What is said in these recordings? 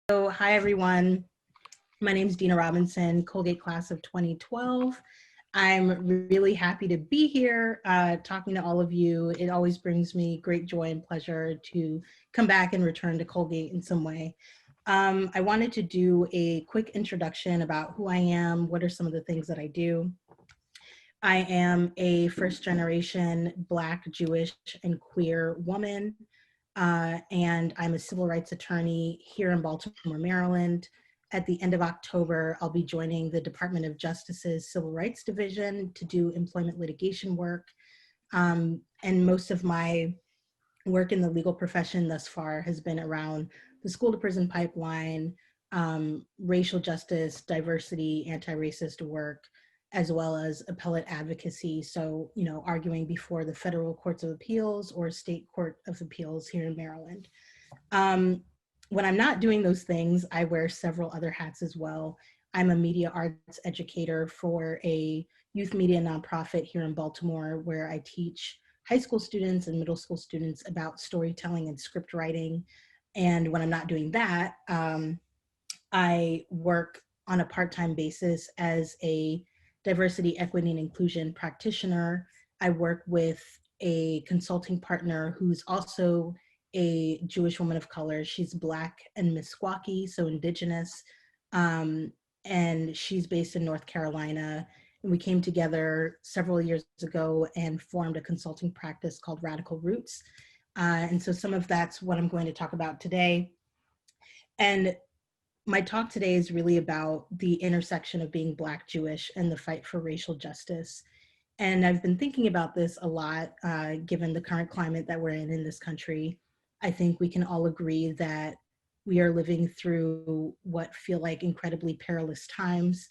So hi, everyone. My name is Dena Robinson, Colgate class of 2012. I'm really happy to be here talking to all of you. It always brings me great joy and pleasure to come back and return to Colgate in some way. I wanted to do a quick introduction about who I am, what are some of the things that I do. I am a first generation Black, Jewish, and queer woman, and I'm a civil rights attorney here in Baltimore, Maryland. At the end of October, I'll be joining the Department of Justice's Civil Rights Division to do employment litigation work. And most of my work in the legal profession thus far has been around the school to prison pipeline, racial justice, diversity, anti-racist work, as well as appellate advocacy. So, arguing before the federal courts of appeals or state court of appeals here in Maryland. When I'm not doing those things, I wear several other hats as well. I'm a media arts educator for a youth media nonprofit here in Baltimore, where I teach high school students and middle school students about storytelling and script writing. And when I'm not doing that, I work on a part-time basis as a diversity, equity, and inclusion practitioner. I work with a consulting partner who's also a Jewish woman of color. She's Black and Meskwaki, so indigenous, and she's based in North Carolina. And we came together several years ago and formed a consulting practice called Radical Roots. And so some of that's what I'm going to talk about today. And my talk today is really about the intersection of being Black, Jewish, and the fight for racial justice. And I've been thinking about this a lot, given the current climate that we're in this country. I think we can all agree that we are living through what feel like incredibly perilous times.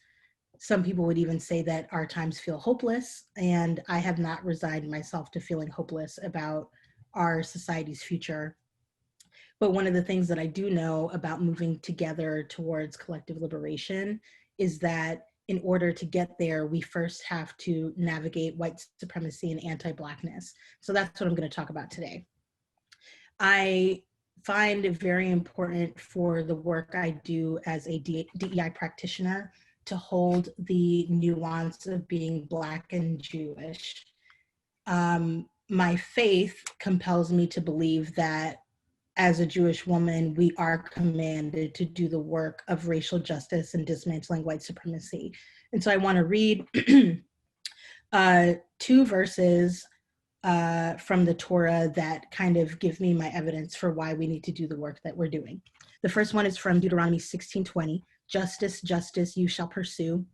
Some people would even say that our times feel hopeless, and I have not resigned myself to feeling hopeless about our society's future. But one of the things that I do know about moving together towards collective liberation is that in order to get there, we first have to navigate white supremacy and anti-Blackness. So that's what I'm going to talk about today. I find it very important for the work I do as a DEI practitioner to hold the nuance of being Black and Jewish. My faith compels me to believe that as a Jewish woman, we are commanded to do the work of racial justice and dismantling white supremacy. And so I want to read two verses from the Torah that kind of give me my evidence for why we need to do the work that we're doing. The first one is from Deuteronomy 16:20, justice, justice, you shall pursue.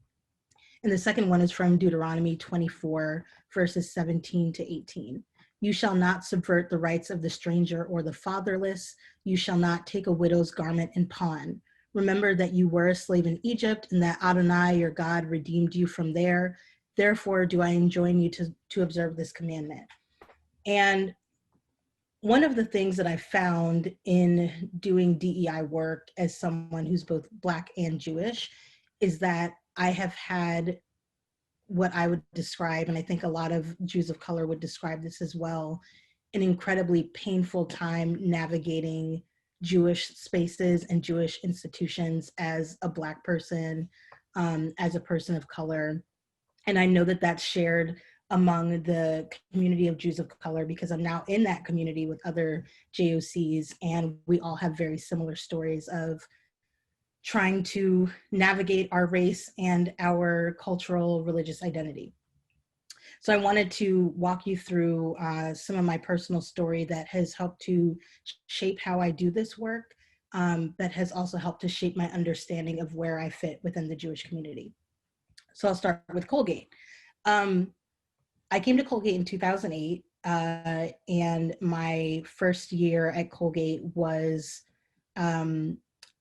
And the second one is from Deuteronomy 24, verses 17 to 18. You shall not subvert the rights of the stranger or the fatherless. You shall not take a widow's garment and pawn. Remember that you were a slave in Egypt and that Adonai, your God, redeemed you from there. Therefore, do I enjoin you to observe this commandment. And one of the things that I found in doing DEI work as someone who's both Black and Jewish is that I have had what I would describe, and I think a lot of Jews of color would describe this as well, an incredibly painful time navigating Jewish spaces and Jewish institutions as a Black person, as a person of color. And I know that that's shared among the community of Jews of color because I'm now in that community with other JOCs, and we all have very similar stories of trying to navigate our race and our cultural religious identity. So I wanted to walk you through some of my personal story that has helped to shape how I do this work, but has also helped to shape my understanding of where I fit within the Jewish community. So I'll start with Colgate. I came to Colgate in 2008, and my first year at Colgate was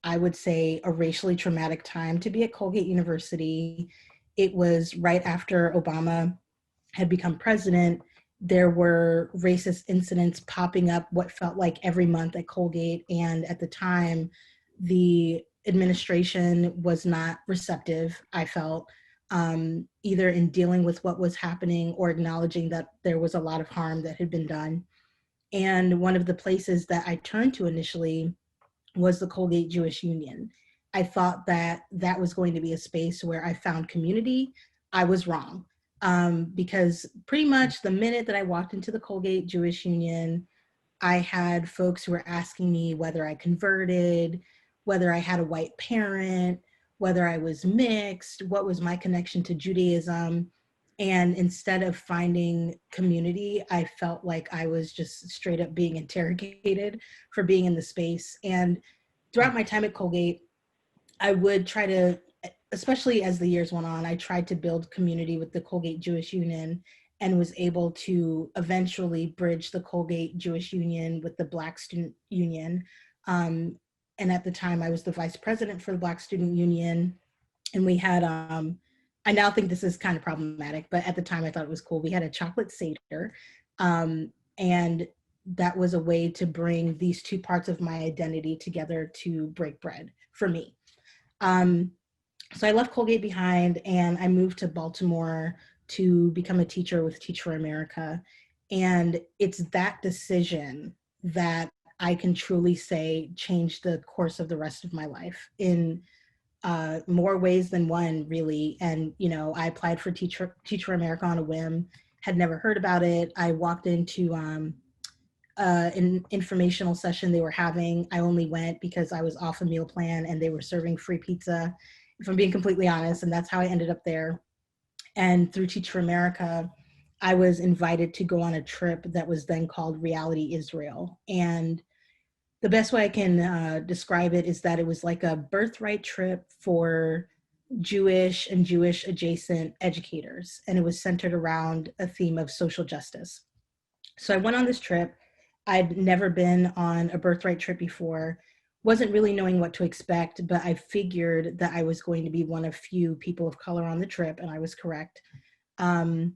I would say a racially traumatic time to be at Colgate University. It was right after Obama had become president. There were racist incidents popping up what felt like every month at Colgate. And at the time, the administration was not receptive, I felt, either in dealing with what was happening or acknowledging that there was a lot of harm that had been done. And one of the places that I turned to initially was the Colgate Jewish Union. I thought that that was going to be a space where I found community. I was wrong, because pretty much the minute that I walked into the Colgate Jewish Union, I had folks who were asking me whether I converted, whether I had a white parent, whether I was mixed, what was my connection to Judaism. And instead of finding community, I felt like I was just straight up being interrogated for being in the space. And throughout my time at Colgate, I would try to, especially as the years went on, I tried to build community with the Colgate Jewish Union and was able to eventually bridge the Colgate Jewish Union with the Black Student Union. And at the time, I was the vice president for the Black Student Union. And we had, I now think this is kind of problematic, but at the time I thought it was cool. We had a chocolate Seder. And that was a way to bring these two parts of my identity together to break bread for me. So I left Colgate behind and I moved to Baltimore to become a teacher with Teach for America. And it's that decision that I can truly say changed the course of the rest of my life in more ways than one, really. And, you know, I applied for Teach for America on a whim, had never heard about it. I walked into an informational session they were having. I only went because I was off a meal plan and they were serving free pizza, if I'm being completely honest. And that's how I ended up there. And through Teach for America, I was invited to go on a trip that was then called Reality Israel. And the best way I can describe it is that it was like a birthright trip for Jewish and Jewish adjacent educators. And it was centered around a theme of social justice. So I went on this trip. I'd never been on a birthright trip before, wasn't really knowing what to expect, but I figured that I was going to be one of few people of color on the trip, and I was correct. And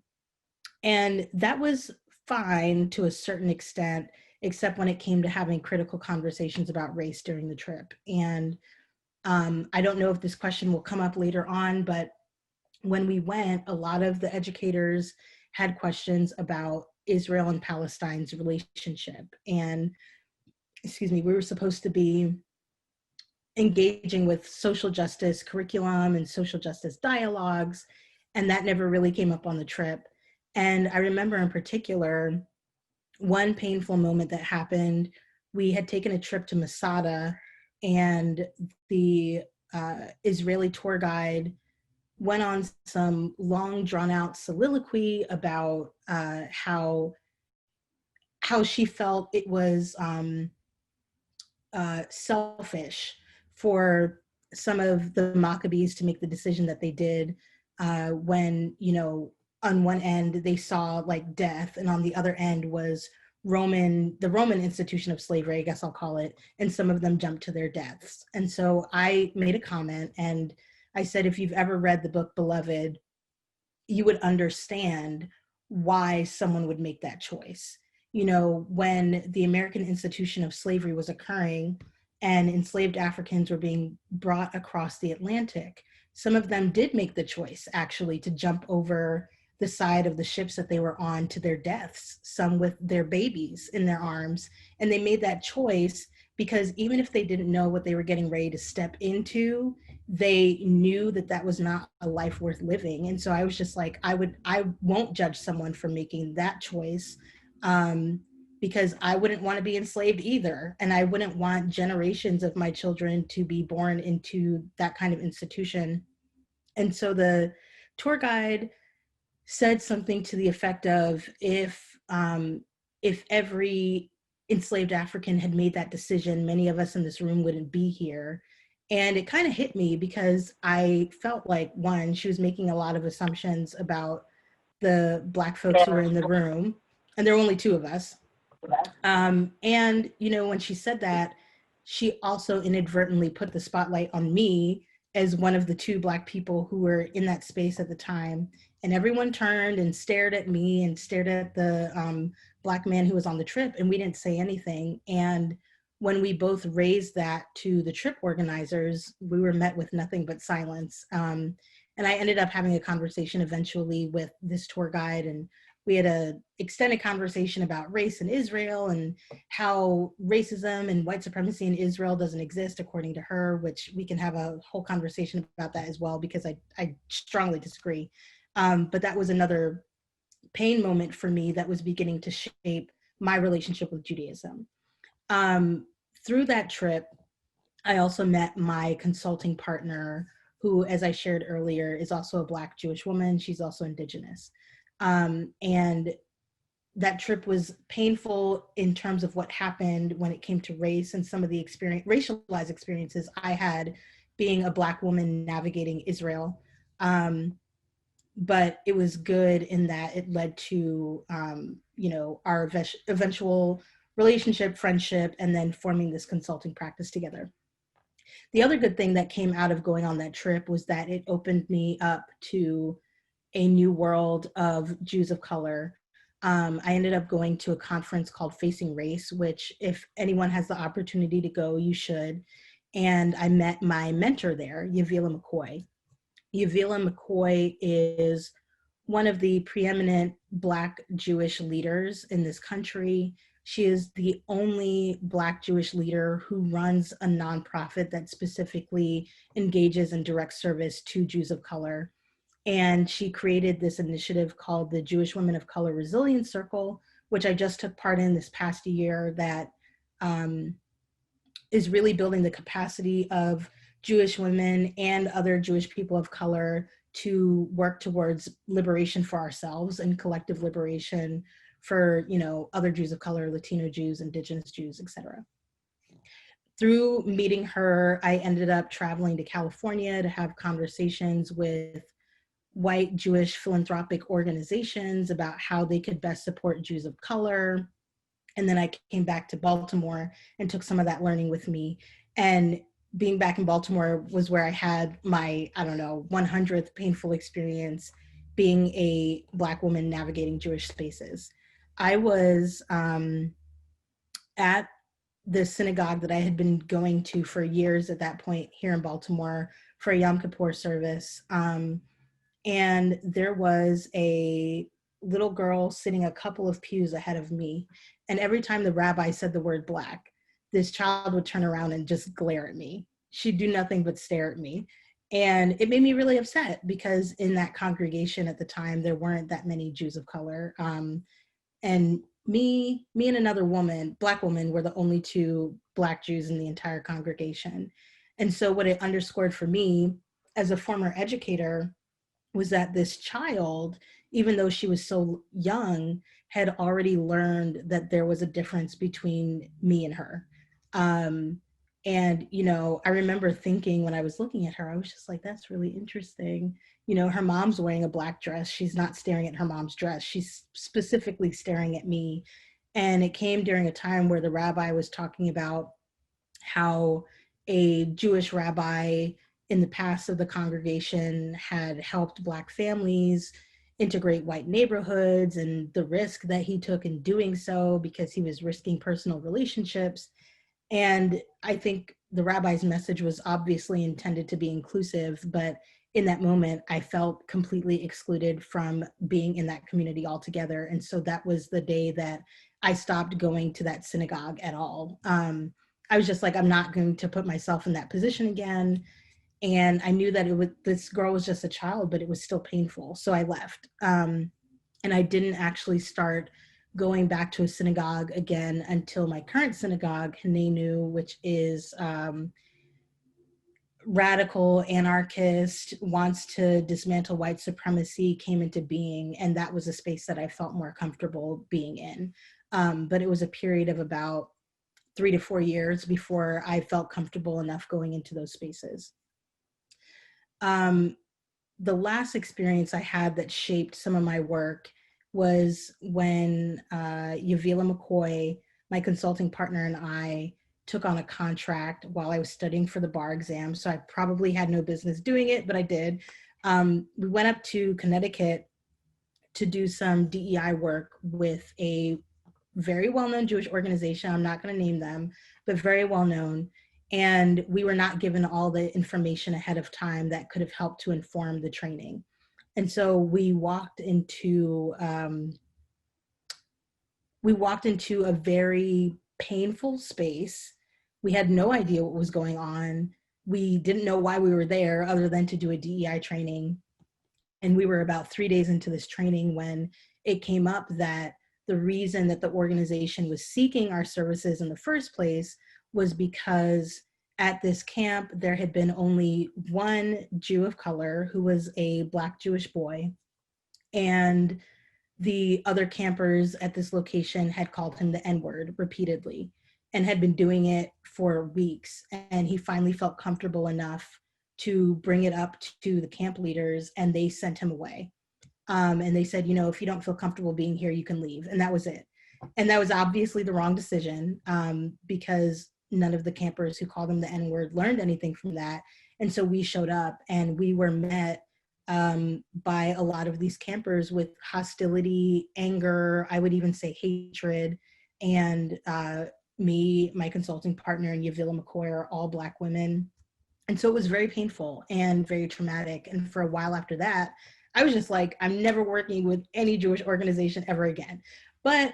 that was fine to a certain extent, except when it came to having critical conversations about race during the trip. And I don't know if this question will come up later on, but when we went, a lot of the educators had questions about Israel and Palestine's relationship. And, excuse me, we were supposed to be engaging with social justice curriculum and social justice dialogues, and that never really came up on the trip. And I remember in particular, one painful moment that happened, we had taken a trip to Masada, and the Israeli tour guide went on some long drawn out soliloquy about how she felt it was selfish for some of the Maccabees to make the decision that they did when, you know, on one end they saw like death, and on the other end was the Roman institution of slavery, I guess I'll call it, and some of them jumped to their deaths. And so I made a comment and I said, if you've ever read the book Beloved, you would understand why someone would make that choice. You know, when the American institution of slavery was occurring and enslaved Africans were being brought across the Atlantic, some of them did make the choice actually to jump over the side of the ships that they were on to their deaths, some with their babies in their arms. And they made that choice because even if they didn't know what they were getting ready to step into, they knew that that was not a life worth living. And so I was just like, I won't judge someone for making that choice, because I wouldn't want to be enslaved either. And I wouldn't want generations of my children to be born into that kind of institution. And so the tour guide said something to the effect of, if every enslaved African had made that decision, many of us in this room wouldn't be here. And it kind of hit me because I felt like, one, she was making a lot of assumptions about the Black folks who were in the room, and there were only two of us. And, you know, when she said that, she also inadvertently put the spotlight on me as one of the two Black people who were in that space at the time. And everyone turned and stared at me and stared at the Black man who was on the trip, and we didn't say anything. And when we both raised that to the trip organizers, we were met with nothing but silence. And I ended up having a conversation eventually with this tour guide and we had a extended conversation about race in Israel and how racism and white supremacy in Israel doesn't exist according to her, which we can have a whole conversation about that as well, because I strongly disagree. But that was another pain moment for me that was beginning to shape my relationship with Judaism. Um, Through that trip, I also met my consulting partner, who, as I shared earlier, is also a Black Jewish woman. She's also Indigenous. And that trip was painful in terms of what happened when it came to race and some of the racialized experiences I had being a Black woman navigating Israel. But it was good in that it led to, our eventual relationship, friendship, and then forming this consulting practice together. The other good thing that came out of going on that trip was that it opened me up to a new world of Jews of color. I ended up going to a conference called Facing Race, which, if anyone has the opportunity to go, you should. And I met my mentor there, Yavila McCoy. Yavila McCoy is one of the preeminent Black Jewish leaders in this country. She is the only Black Jewish leader who runs a nonprofit that specifically engages in direct service to Jews of color. And she created this initiative called the Jewish Women of Color Resilience Circle, which I just took part in this past year, that is really building the capacity of Jewish women and other Jewish people of color to work towards liberation for ourselves and collective liberation for, other Jews of color, Latino Jews, Indigenous Jews, etc. Through meeting her, I ended up traveling to California to have conversations with white Jewish philanthropic organizations about how they could best support Jews of color. And then I came back to Baltimore and took some of that learning with me. And being back in Baltimore was where I had my, 100th painful experience being a Black woman navigating Jewish spaces. I was at the synagogue that I had been going to for years at that point here in Baltimore for a Yom Kippur service. And there was a little girl sitting a couple of pews ahead of me. And every time the rabbi said the word Black, this child would turn around and just glare at me. She'd do nothing but stare at me. And it made me really upset, because in that congregation at the time, there weren't that many Jews of color. And me and another woman, Black woman, were the only two Black Jews in the entire congregation. And so what it underscored for me as a former educator was that this child, even though she was so young, had already learned that there was a difference between me and her. And, I remember thinking when I was looking at her, I was just like, that's really interesting. Her mom's wearing a Black dress. She's not staring at her mom's dress. She's specifically staring at me. And it came during a time where the rabbi was talking about how a Jewish rabbi in the past of the congregation had helped Black families integrate white neighborhoods, and the risk that he took in doing so because he was risking personal relationships. And I think the rabbi's message was obviously intended to be inclusive, but in that moment, I felt completely excluded from being in that community altogether. And so that was the day that I stopped going to that synagogue at all. I was just like, I'm not going to put myself in that position again. And I knew that this girl was just a child, but it was still painful. So I left. And I didn't actually start going back to a synagogue again until my current synagogue, Hinenu, which is radical, anarchist, wants to dismantle white supremacy, came into being. And that was a space that I felt more comfortable being in. But it was a period of about 3 to 4 years before I felt comfortable enough going into those spaces. The last experience I had that shaped some of my work was when Yavila McCoy, my consulting partner, and I took on a contract while I was studying for the bar exam. So I probably had no business doing it, but I did. We went up to Connecticut to do some DEI work with a very well-known Jewish organization. I'm not going to name them, but very well-known. And we were not given all the information ahead of time that could have helped to inform the training. And so we walked into we walked into a very painful space. We had no idea what was going on. We didn't know why we were there other than to do a DEI training. And we were about 3 days into this training when it came up that the reason that the organization was seeking our services in the first place was because at this camp, there had been only one Jew of color who was a Black Jewish boy. And the other campers at this location had called him the N-word repeatedly and had been doing it for weeks. And he finally felt comfortable enough to bring it up to the camp leaders, and they sent him away. And they said, if you don't feel comfortable being here, you can leave. And that was it. And that was obviously the wrong decision, because none of the campers who called him the N-word learned anything from that. And so we showed up and we were met by a lot of these campers with hostility, anger, I would even say hatred. And me, my consulting partner, and Yavila McCoy are all Black women. And so it was very painful and very traumatic. And for a while after that, I was just like, I'm never working with any Jewish organization ever again. But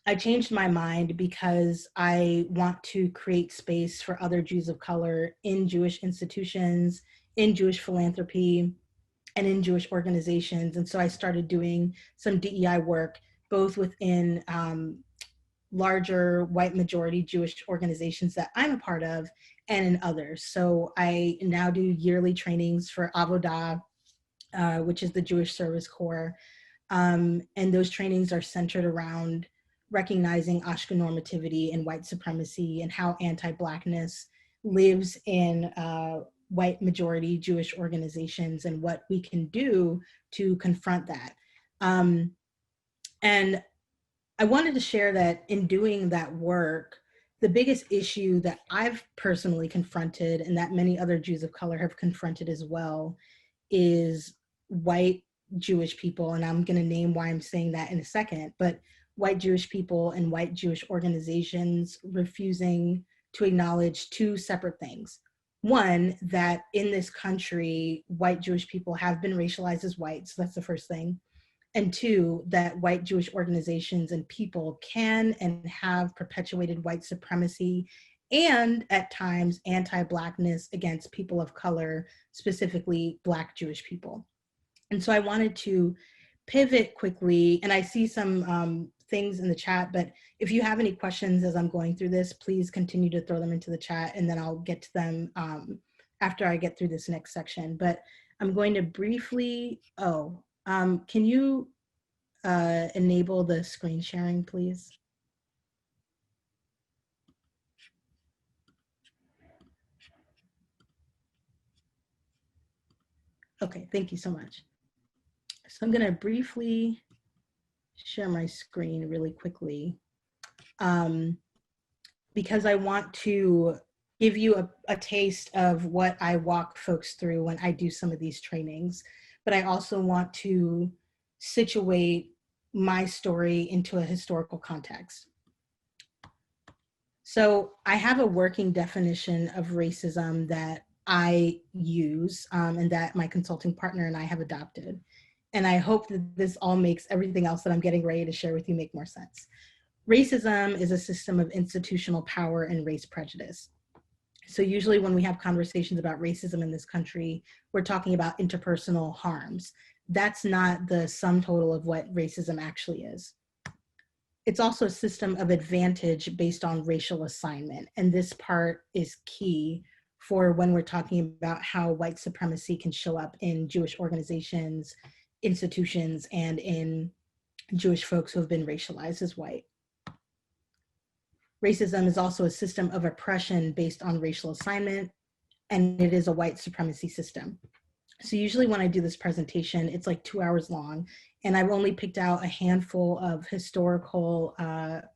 I changed my mind because I want to create space for other Jews of color in Jewish institutions, in Jewish philanthropy, and in Jewish organizations. And so I started doing some DEI work, both within larger white majority Jewish organizations that I'm a part of and in others. So I now do yearly trainings for Avodah, which is the Jewish Service Corps. And those trainings are centered around recognizing Ashkenormativity and white supremacy and how anti-Blackness lives in white majority Jewish organizations and what we can do to confront that. And I wanted to share that in doing that work, the biggest issue that I've personally confronted and that many other Jews of color have confronted as well is white Jewish people. And I'm going to name why I'm saying that in a second, but white Jewish people and white Jewish organizations refusing to acknowledge two separate things. One, that in this country, white Jewish people have been racialized as white. So that's the first thing. And two, that white Jewish organizations and people can and have perpetuated white supremacy and at times anti-Blackness against people of color, specifically Black Jewish people. And so I wanted to pivot quickly, and I see some things in the chat, but if you have any questions as I'm going through this, please continue to throw them into the chat and then I'll get to them after I get through this next section. But I'm going to briefly, can you enable the screen sharing, please? Okay, thank you so much. So I'm gonna briefly share my screen really quickly because I want to give you a taste of what I walk folks through when I do some of these trainings, but I also want to situate my story into a historical context. So I have a working definition of racism that I use and that my consulting partner and I have adopted. And I hope that this all makes everything else that I'm getting ready to share with you make more sense. Racism is a system of institutional power and race prejudice. So usually when we have conversations about racism in this country, we're talking about interpersonal harms. That's not the sum total of what racism actually is. It's also a system of advantage based on racial assignment. And this part is key for when we're talking about how white supremacy can show up in Jewish organizations, institutions, and in Jewish folks who have been racialized as white. Racism is also a system of oppression based on racial assignment, and it is a white supremacy system. So usually when I do this presentation, it's like 2 hours long, and I've only picked out a handful of historical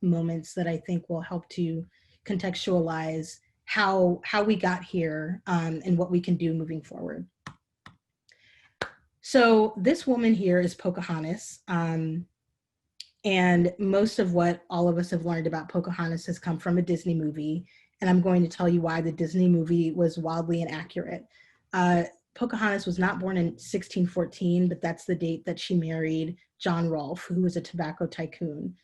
moments that I think will help to contextualize how we got here and what we can do moving forward. So this woman here is Pocahontas. And most of what all of us have learned about Pocahontas has come from a Disney movie. And I'm going to tell you why the Disney movie was wildly inaccurate. Pocahontas was not born in 1614, but that's the date that she married John Rolfe, who was a tobacco tycoon.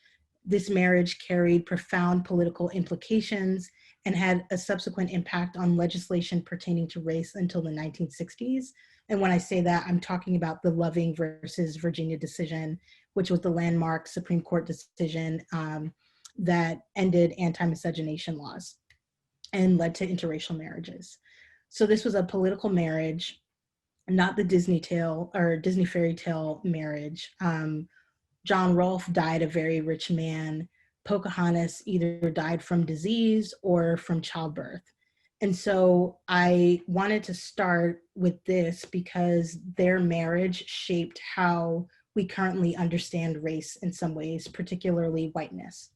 This marriage carried profound political implications and had a subsequent impact on legislation pertaining to race until the 1960s. And when I say that, I'm talking about the Loving versus Virginia decision, which was the landmark Supreme Court decision that ended anti-miscegenation laws and led to interracial marriages. So this was a political marriage, not the Disney tale or Disney fairy tale marriage. John Rolfe died a very rich man. Pocahontas either died from disease or from childbirth. And so I wanted to start with this because their marriage shaped how we currently understand race in some ways, particularly whiteness.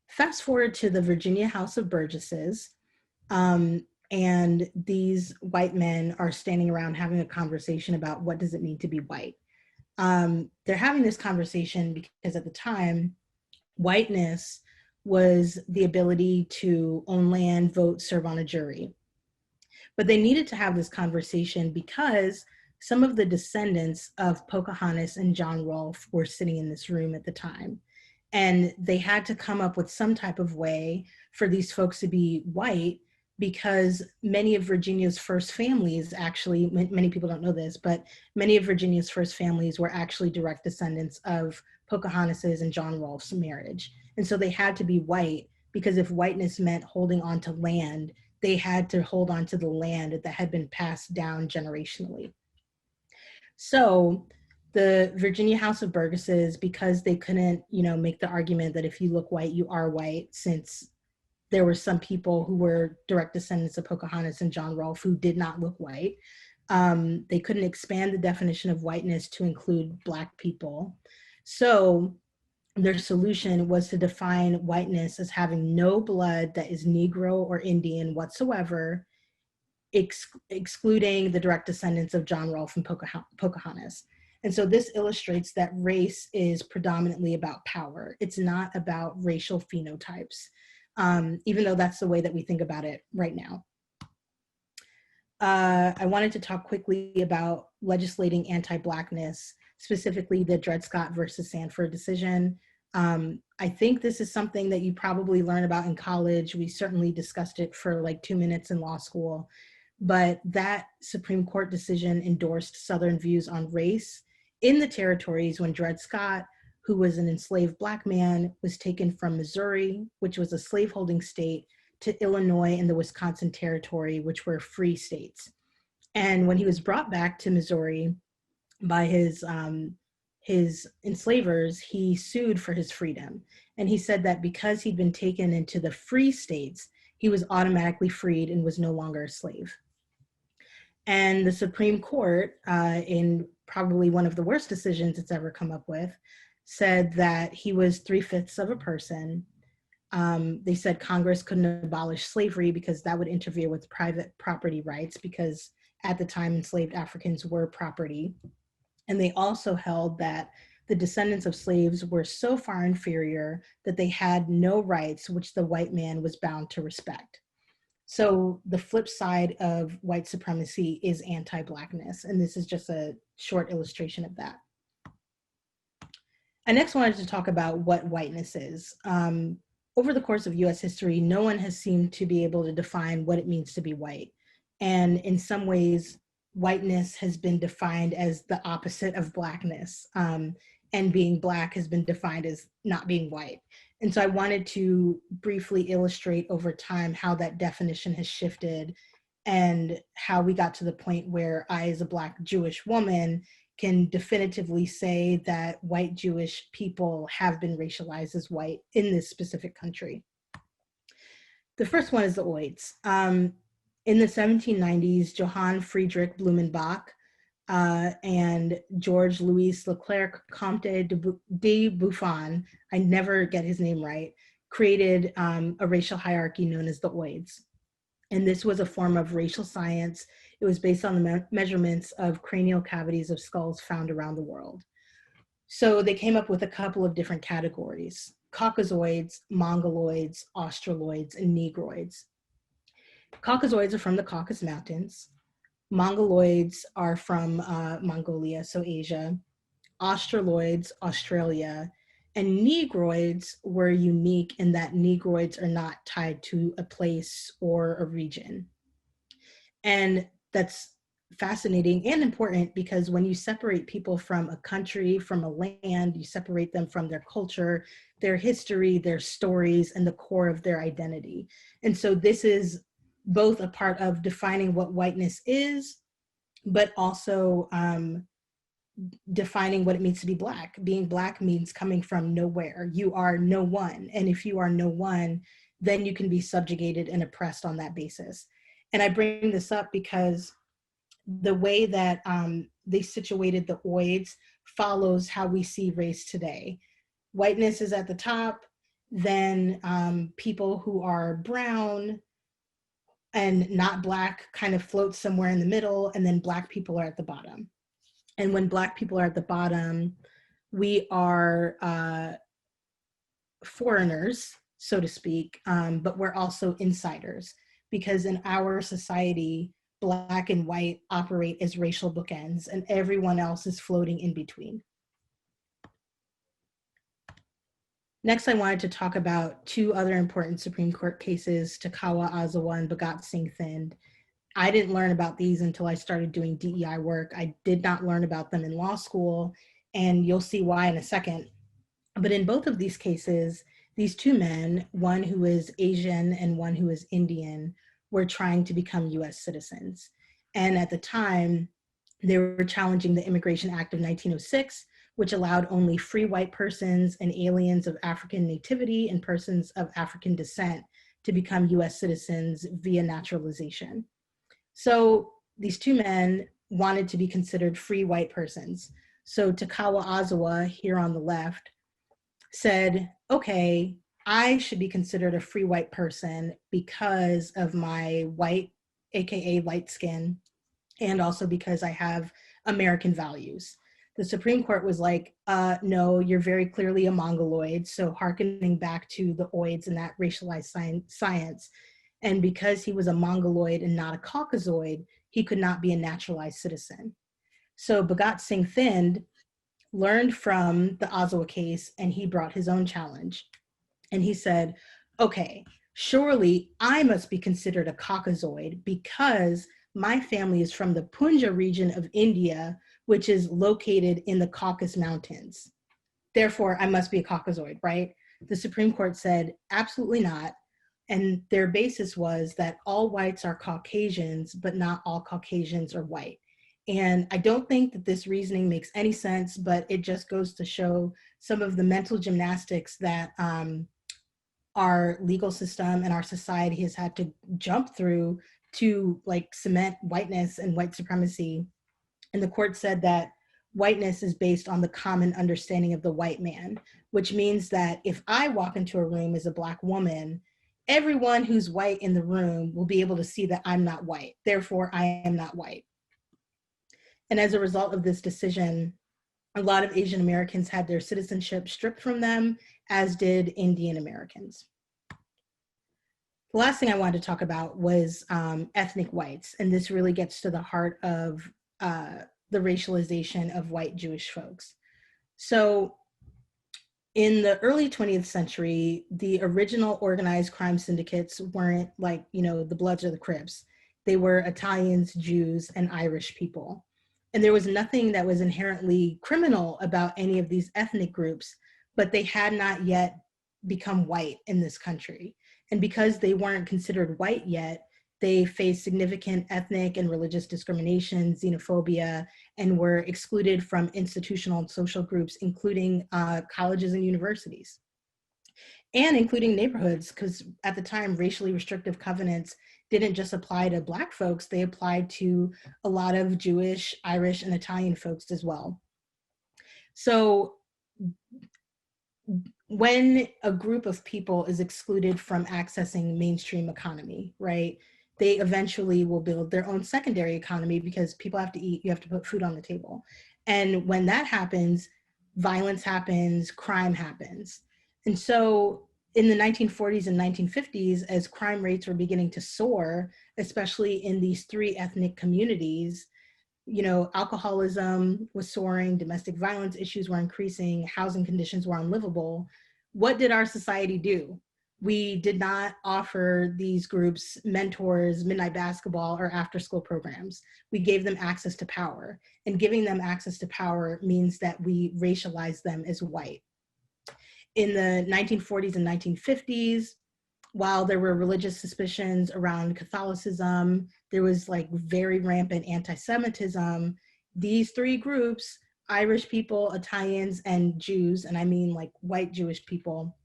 Fast forward to the Virginia House of Burgesses, and these white men are standing around having a conversation about what does it mean to be white. They're having this conversation because at the time, whiteness was the ability to own land, vote, serve on a jury. But they needed to have this conversation because some of the descendants of Pocahontas and John Rolfe were sitting in this room at the time. And they had to come up with some type of way for these folks to be white, because many of Virginia's first families, actually, many people don't know this, but many of Virginia's first families were actually direct descendants of Pocahontas's and John Rolfe's marriage. And so they had to be white, because if whiteness meant holding on to land, they had to hold on to the land that had been passed down generationally. So the Virginia House of Burgesses, because they couldn't, make the argument that if you look white, you are white, since there were some people who were direct descendants of Pocahontas and John Rolfe who did not look white. They couldn't expand the definition of whiteness to include Black people. So their solution was to define whiteness as having no blood that is Negro or Indian whatsoever, excluding the direct descendants of John Rolfe and Pocahontas. And so this illustrates that race is predominantly about power. It's not about racial phenotypes, even though that's the way that we think about it right now. I wanted to talk quickly about legislating anti-Blackness, specifically the Dred Scott versus Sanford decision. I think this is something that you probably learn about in college. We certainly discussed it for like 2 minutes in law school, but that Supreme Court decision endorsed Southern views on race in the territories when Dred Scott, who was an enslaved Black man, was taken from Missouri, which was a slaveholding state, to Illinois and the Wisconsin Territory, which were free states. And when he was brought back to Missouri by his enslavers, he sued for his freedom. And he said that because he'd been taken into the free states, he was automatically freed and was no longer a slave. And the Supreme Court, in probably one of the worst decisions it's ever come up with, said that he was 3/5 of a person. They said Congress couldn't abolish slavery because that would interfere with private property rights, because at the time enslaved Africans were property. And they also held that the descendants of slaves were so far inferior that they had no rights, which the white man was bound to respect. So the flip side of white supremacy is anti-Blackness, and this is just a short illustration of that. I next wanted to talk about what whiteness is. Over the course of US history, no one has seemed to be able to define what it means to be white. And in some ways, whiteness has been defined as the opposite of Blackness, and being Black has been defined as not being white. And so I wanted to briefly illustrate over time how that definition has shifted and how we got to the point where I, as a Black Jewish woman, can definitively say that white Jewish people have been racialized as white in this specific country. The first one is the Oids. In the 1790s, Johann Friedrich Blumenbach and George Louis Leclerc Comte de Buffon, I never get his name right, created a racial hierarchy known as the Oids. And this was a form of racial science. It was based on the measurements of cranial cavities of skulls found around the world. So they came up with a couple of different categories: Caucasoids, Mongoloids, Australoids, and Negroids. Caucasoids are from the Caucasus Mountains. Mongoloids are from Mongolia, so Asia. Australoids, Australia, and Negroids were unique in that Negroids are not tied to a place or a region. And that's fascinating and important because when you separate people from a country, from a land, you separate them from their culture, their history, their stories, and the core of their identity. And so this is both a part of defining what whiteness is, but also defining what it means to be Black. Being Black means coming from nowhere. You are no one. And if you are no one, then you can be subjugated and oppressed on that basis. And I bring this up because the way that they situated the oids follows how we see race today. Whiteness is at the top, then people who are brown and not Black kind of float somewhere in the middle, and then Black people are at the bottom. And when Black people are at the bottom, we are foreigners, so to speak, but we're also insiders because in our society, Black and white operate as racial bookends and everyone else is floating in between. Next, I wanted to talk about two other important Supreme Court cases, Takawa Azawa and Bhagat Singh Thind. I didn't learn about these until I started doing DEI work. I did not learn about them in law school, and you'll see why in a second. But in both of these cases, these two men, one who is Asian and one who is Indian, were trying to become US citizens. And at the time, they were challenging the Immigration Act of 1906, which allowed only free white persons and aliens of African nativity and persons of African descent to become US citizens via naturalization. So these two men wanted to be considered free white persons. So Takawa Azawa, here on the left, said, okay, I should be considered a free white person because of my white, AKA light skin, and also because I have American values. The Supreme Court was like, no, you're very clearly a Mongoloid. So hearkening back to the oids and that racialized science. And because he was a Mongoloid and not a Caucasoid, he could not be a naturalized citizen. So Bhagat Singh Thind learned from the Azawa case and he brought his own challenge. And he said, okay, surely I must be considered a Caucasoid because my family is from the Punjab region of India, which is located in the Caucasus Mountains. Therefore, I must be a Caucasoid, right? The Supreme Court said, absolutely not. And their basis was that all whites are Caucasians, but not all Caucasians are white. And I don't think that this reasoning makes any sense, but it just goes to show some of the mental gymnastics that our legal system and our society has had to jump through to like cement whiteness and white supremacy. And the court said that whiteness is based on the common understanding of the white man, which means that if I walk into a room as a Black woman, everyone who's white in the room will be able to see that I'm not white. Therefore, I am not white. And as a result of this decision, a lot of Asian Americans had their citizenship stripped from them, as did Indian Americans. The last thing I wanted to talk about was ethnic whites, and this really gets to the heart of the racialization of white Jewish folks. So in the early 20th century, the original organized crime syndicates weren't like, you know, the Bloods or the Crips. They were Italians, Jews, and Irish people. And there was nothing that was inherently criminal about any of these ethnic groups, but they had not yet become white in this country. And because they weren't considered white yet, they faced significant ethnic and religious discrimination, xenophobia, and were excluded from institutional and social groups, including colleges and universities, and including neighborhoods, because at the time, racially restrictive covenants didn't just apply to Black folks, they applied to a lot of Jewish, Irish, and Italian folks as well. So when a group of people is excluded from accessing mainstream economy, right, they eventually will build their own secondary economy because people have to eat, you have to put food on the table. And when that happens, violence happens, crime happens. And so in the 1940s and 1950s, as crime rates were beginning to soar, especially in these three ethnic communities, Alcoholism was soaring, domestic violence issues were increasing, housing conditions were unlivable. What did our society do? We did not offer these groups mentors, midnight basketball, or after school programs. We gave them access to power. And giving them access to power means that we racialize them as white. In the 1940s and 1950s, while there were religious suspicions around Catholicism, there was like very rampant anti-Semitism. These three groups, Irish people, Italians, and Jews, and I mean like white Jewish people,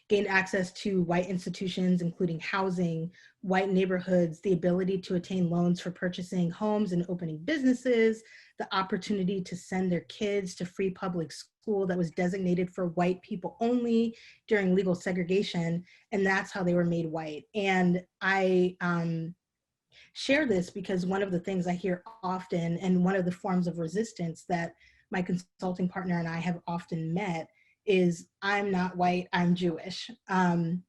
gained access to white institutions, including housing, white neighborhoods, the ability to attain loans for purchasing homes and opening businesses, the opportunity to send their kids to free public school that was designated for white people only during legal segregation. And that's how they were made white. And I share this because one of the things I hear often, and one of the forms of resistance that my consulting partner and I have often met, is I'm not white, I'm Jewish. And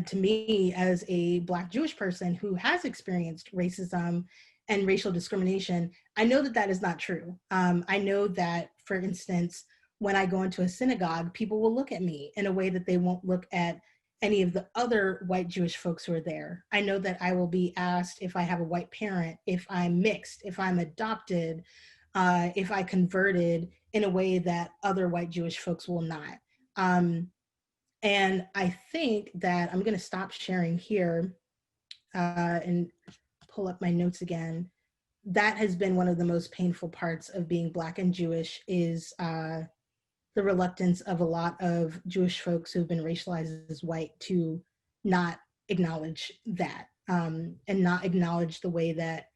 to me, as a Black Jewish person who has experienced racism and racial discrimination, I know that that is not true. I know that, for instance, when I go into a synagogue, people will look at me in a way that they won't look at any of the other white Jewish folks who are there. I know that I will be asked if I have a white parent, if I'm mixed, if I'm adopted, if I converted, in a way that other white Jewish folks will not. And I think that I'm going to stop sharing here and pull up my notes again. That has been one of the most painful parts of being Black and Jewish, is the reluctance of a lot of Jewish folks who've been racialized as white to not acknowledge that, and not acknowledge the way that,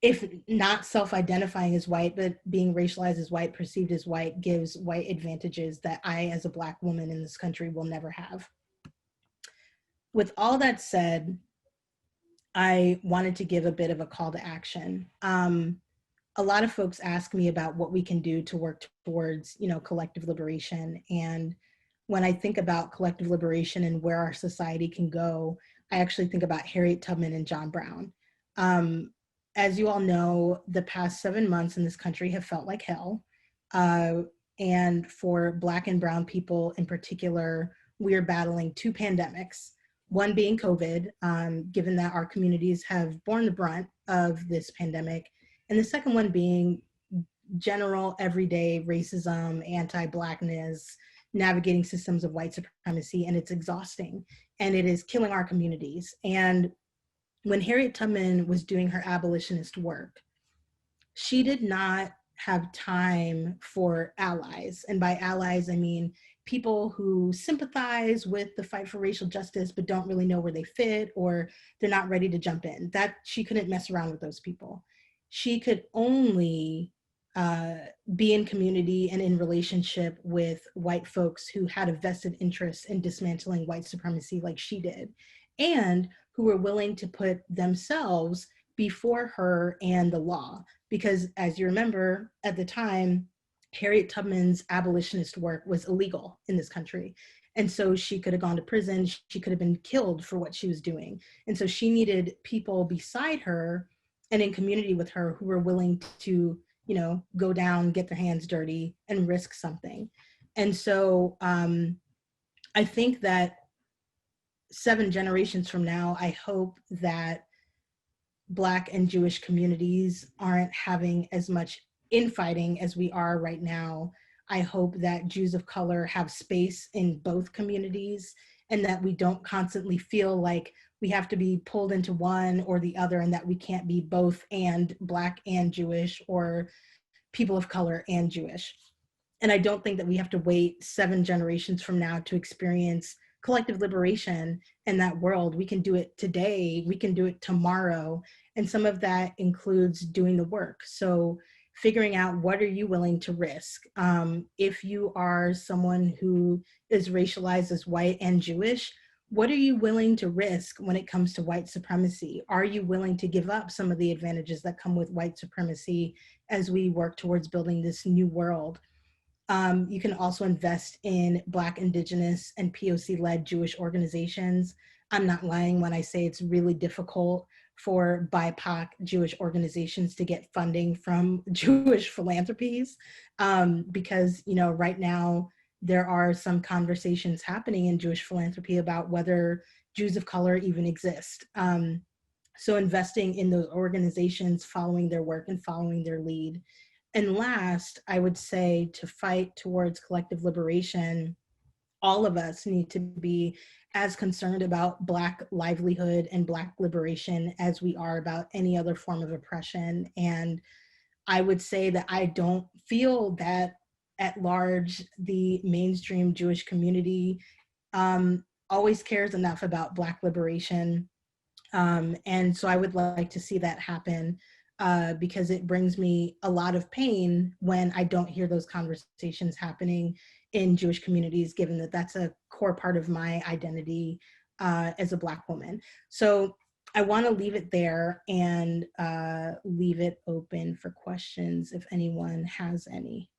if not self-identifying as white, but being racialized as white, perceived as white, gives white advantages that I, as a Black woman in this country, will never have. With all that said, I wanted to give a bit of a call to action. A lot of folks ask me about what we can do to work towards, collective liberation. And when I think about collective liberation and where our society can go, I actually think about Harriet Tubman and John Brown. As you all know, the past 7 months in this country have felt like hell. And for Black and Brown people in particular, we are battling two pandemics, one being COVID, given that our communities have borne the brunt of this pandemic, and the second one being general everyday racism, anti-Blackness, navigating systems of white supremacy, and it's exhausting, and it is killing our communities. And when Harriet Tubman was doing her abolitionist work, she did not have time for allies. And by allies, I mean people who sympathize with the fight for racial justice, but don't really know where they fit, or they're not ready to jump in. That she couldn't mess around with those people. She could only be in community and in relationship with white folks who had a vested interest in dismantling white supremacy like she did, and who were willing to put themselves before her and the law. Because as you remember, at the time, Harriet Tubman's abolitionist work was illegal in this country. And so she could have gone to prison, she could have been killed for what she was doing. And so she needed people beside her and in community with her who were willing to, go down, get their hands dirty, and risk something. And so I think that 7 generations from now, I hope that Black and Jewish communities aren't having as much infighting as we are right now. I hope that Jews of color have space in both communities, and that we don't constantly feel like we have to be pulled into one or the other, and that we can't be both and Black and Jewish, or people of color and Jewish. And I don't think that we have to wait 7 generations from now to experience collective liberation in that world. We can do it today, we can do it tomorrow. And some of that includes doing the work. So figuring out, what are you willing to risk? If you are someone who is racialized as white and Jewish, what are you willing to risk when it comes to white supremacy? Are you willing to give up some of the advantages that come with white supremacy as we work towards building this new world? You can also invest in Black, Indigenous, and POC-led Jewish organizations. I'm not lying when I say it's really difficult for BIPOC Jewish organizations to get funding from Jewish philanthropies, because, you know, right now there are some conversations happening in Jewish philanthropy about whether Jews of color even exist. So investing in those organizations, following their work and following their lead. And last, I would say, to fight towards collective liberation, all of us need to be as concerned about Black livelihood and Black liberation as we are about any other form of oppression. And I would say that I don't feel that at large the mainstream Jewish community always cares enough about Black liberation, and so I would like to see that happen, because it brings me a lot of pain when I don't hear those conversations happening in Jewish communities, given that that's a core part of my identity as a Black woman. So I want to leave it there and leave it open for questions if anyone has any.